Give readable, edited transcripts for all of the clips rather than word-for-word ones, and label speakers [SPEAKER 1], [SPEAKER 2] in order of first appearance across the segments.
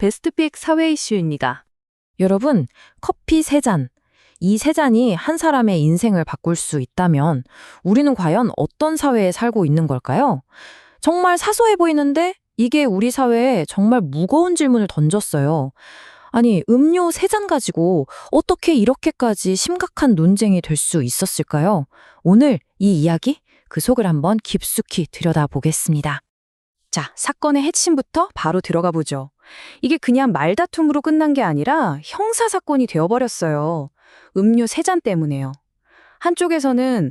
[SPEAKER 1] 베스트픽 사회 이슈입니다.
[SPEAKER 2] 여러분, 커피 3잔. 이 3잔이 한 사람의 인생을 바꿀 수 있다면 우리는 과연 어떤 사회에 살고 있는 걸까요? 정말 사소해 보이는데 이게 우리 사회에 정말 무거운 질문을 던졌어요. 아니, 음료 3잔 가지고 어떻게 이렇게까지 심각한 논쟁이 될 수 있었을까요? 오늘 이 이야기, 그 속을 한번 깊숙이 들여다보겠습니다.
[SPEAKER 1] 자, 사건의 핵심부터 바로 들어가 보죠. 이게 그냥 말다툼으로 끝난 게 아니라 형사사건이 되어버렸어요. 음료 3잔 때문에요. 한쪽에서는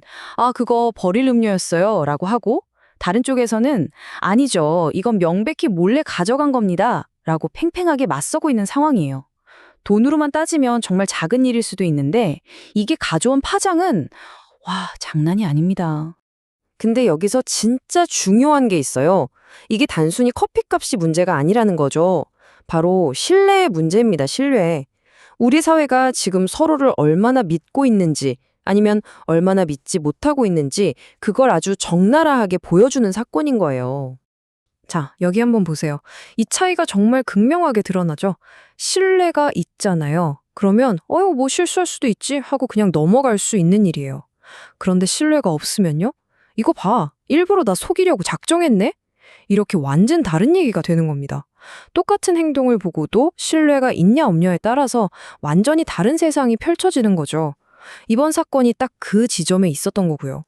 [SPEAKER 1] 그거 버릴 음료였어요 라고 하고, 다른 쪽에서는 아니죠, 이건 명백히 몰래 가져간 겁니다 라고 팽팽하게 맞서고 있는 상황이에요. 돈으로만 따지면 정말 작은 일일 수도 있는데 이게 가져온 파장은 장난이 아닙니다.
[SPEAKER 3] 근데 여기서 진짜 중요한 게 있어요. 이게 단순히 커피값이 문제가 아니라는 거죠. 바로 신뢰의 문제입니다, 신뢰. 우리 사회가 지금 서로를 얼마나 믿고 있는지, 아니면 얼마나 믿지 못하고 있는지, 그걸 아주 적나라하게 보여주는 사건인 거예요.
[SPEAKER 4] 자, 여기 한번 보세요. 이 차이가 정말 극명하게 드러나죠? 신뢰가 있잖아요. 그러면 뭐 실수할 수도 있지 하고 그냥 넘어갈 수 있는 일이에요. 그런데 신뢰가 없으면요? 이거 봐, 일부러 나 속이려고 작정했네? 이렇게 완전 다른 얘기가 되는 겁니다. 똑같은 행동을 보고도 신뢰가 있냐 없냐에 따라서 완전히 다른 세상이 펼쳐지는 거죠. 이번 사건이 딱 그 지점에 있었던 거고요.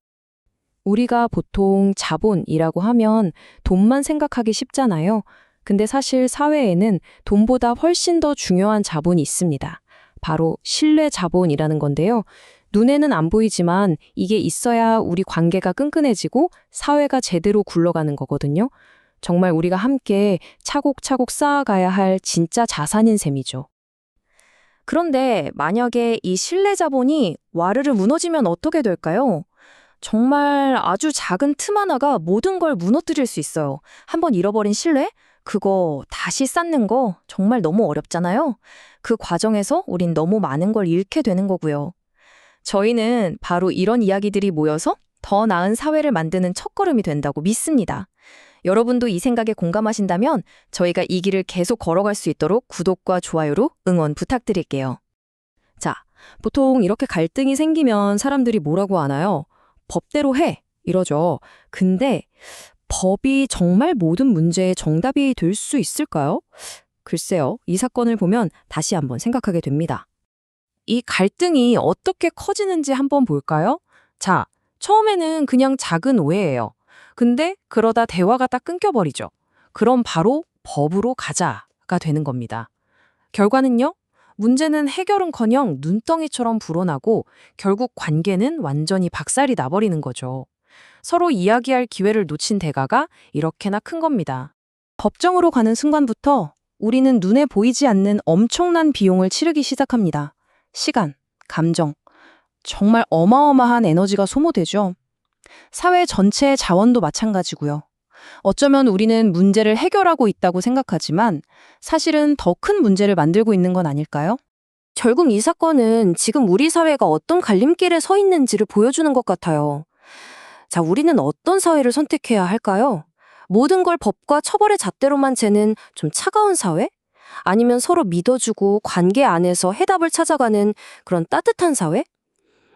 [SPEAKER 2] 우리가 보통 자본이라고 하면 돈만 생각하기 쉽잖아요. 근데 사실 사회에는 돈보다 훨씬 더 중요한 자본이 있습니다. 바로 신뢰 자본이라는 건데요. 눈에는 안 보이지만 이게 있어야 우리 관계가 끈끈해지고 사회가 제대로 굴러가는 거거든요. 정말 우리가 함께 차곡차곡 쌓아가야 할 진짜 자산인 셈이죠. 그런데 만약에 이 신뢰 자본이 와르르 무너지면 어떻게 될까요? 정말 아주 작은 틈 하나가 모든 걸 무너뜨릴 수 있어요. 한번 잃어버린 신뢰? 그거 다시 쌓는 거 정말 너무 어렵잖아요. 그 과정에서 우린 너무 많은 걸 잃게 되는 거고요. 저희는 바로 이런 이야기들이 모여서 더 나은 사회를 만드는 첫걸음이 된다고 믿습니다. 여러분도 이 생각에 공감하신다면 저희가 이 길을 계속 걸어갈 수 있도록 구독과 좋아요로 응원 부탁드릴게요. 자, 보통 이렇게 갈등이 생기면 사람들이 뭐라고 하나요? 법대로 해, 이러죠. 근데 법이 정말 모든 문제의 정답이 될 수 있을까요? 글쎄요, 이 사건을 보면 다시 한번 생각하게 됩니다. 이 갈등이 어떻게 커지는지 한번 볼까요? 자, 처음에는 그냥 작은 오해예요. 근데 그러다 대화가 딱 끊겨버리죠. 그럼 바로 법으로 가자가 되는 겁니다. 결과는요? 문제는 해결은커녕 눈덩이처럼 불어나고 결국 관계는 완전히 박살이 나버리는 거죠. 서로 이야기할 기회를 놓친 대가가 이렇게나 큰 겁니다. 법정으로 가는 순간부터 우리는 눈에 보이지 않는 엄청난 비용을 치르기 시작합니다. 시간, 감정, 정말 어마어마한 에너지가 소모되죠. 사회 전체의 자원도 마찬가지고요. 어쩌면 우리는 문제를 해결하고 있다고 생각하지만 사실은 더 큰 문제를 만들고 있는 건 아닐까요?
[SPEAKER 3] 결국 이 사건은 지금 우리 사회가 어떤 갈림길에 서 있는지를 보여주는 것 같아요. 자, 우리는 어떤 사회를 선택해야 할까요? 모든 걸 법과 처벌의 잣대로만 재는 좀 차가운 사회? 아니면 서로 믿어주고 관계 안에서 해답을 찾아가는 그런 따뜻한 사회?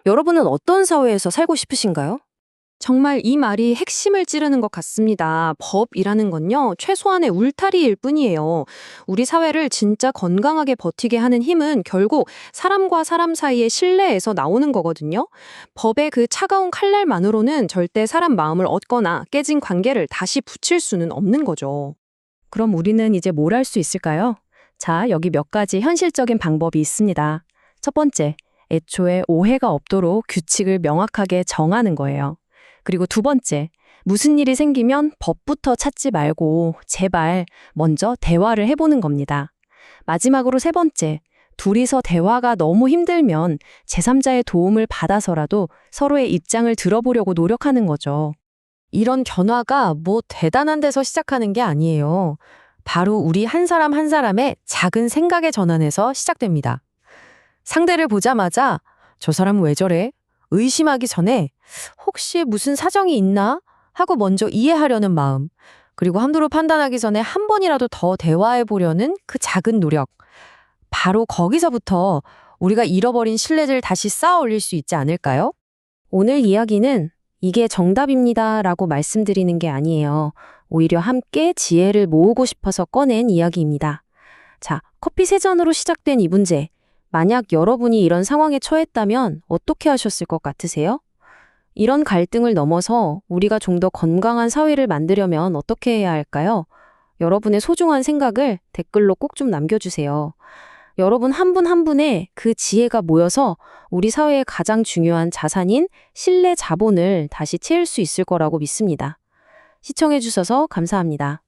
[SPEAKER 3] 여러분은 어떤 사회에서 살고 싶으신가요?
[SPEAKER 4] 정말 이 말이 핵심을 찌르는 것 같습니다. 법이라는 건요, 최소한의 울타리일 뿐이에요. 우리 사회를 진짜 건강하게 버티게 하는 힘은 결국 사람과 사람 사이의 신뢰에서 나오는 거거든요. 법의 그 차가운 칼날만으로는 절대 사람 마음을 얻거나 깨진 관계를 다시 붙일 수는 없는 거죠.
[SPEAKER 2] 그럼 우리는 이제 뭘 할 수 있을까요? 자, 여기 몇 가지 현실적인 방법이 있습니다. 첫 번째, 애초에 오해가 없도록 규칙을 명확하게 정하는 거예요. 그리고 두 번째, 무슨 일이 생기면 법부터 찾지 말고 제발 먼저 대화를 해보는 겁니다. 마지막으로 세 번째, 둘이서 대화가 너무 힘들면 제3자의 도움을 받아서라도 서로의 입장을 들어보려고 노력하는 거죠.
[SPEAKER 3] 이런 변화가 뭐 대단한 데서 시작하는 게 아니에요. 바로 우리 한 사람 한 사람의 작은 생각의 전환에서 시작됩니다. 상대를 보자마자 저 사람은 왜 저래? 의심하기 전에 혹시 무슨 사정이 있나? 하고 먼저 이해하려는 마음.
[SPEAKER 2] 그리고 함부로 판단하기 전에 한 번이라도 더 대화해 보려는 그 작은 노력. 바로 거기서부터 우리가 잃어버린 신뢰를 다시 쌓아 올릴 수 있지 않을까요? 오늘 이야기는 이게 정답입니다라고 말씀드리는 게 아니에요. 오히려 함께 지혜를 모으고 싶어서 꺼낸 이야기입니다. 자, 커피 세 잔으로 시작된 이 문제. 만약 여러분이 이런 상황에 처했다면 어떻게 하셨을 것 같으세요? 이런 갈등을 넘어서 우리가 좀 더 건강한 사회를 만들려면 어떻게 해야 할까요? 여러분의 소중한 생각을 댓글로 꼭 좀 남겨주세요. 여러분 한 분 한 분의 그 지혜가 모여서 우리 사회의 가장 중요한 자산인 신뢰 자본을 다시 채울 수 있을 거라고 믿습니다. 시청해주셔서 감사합니다.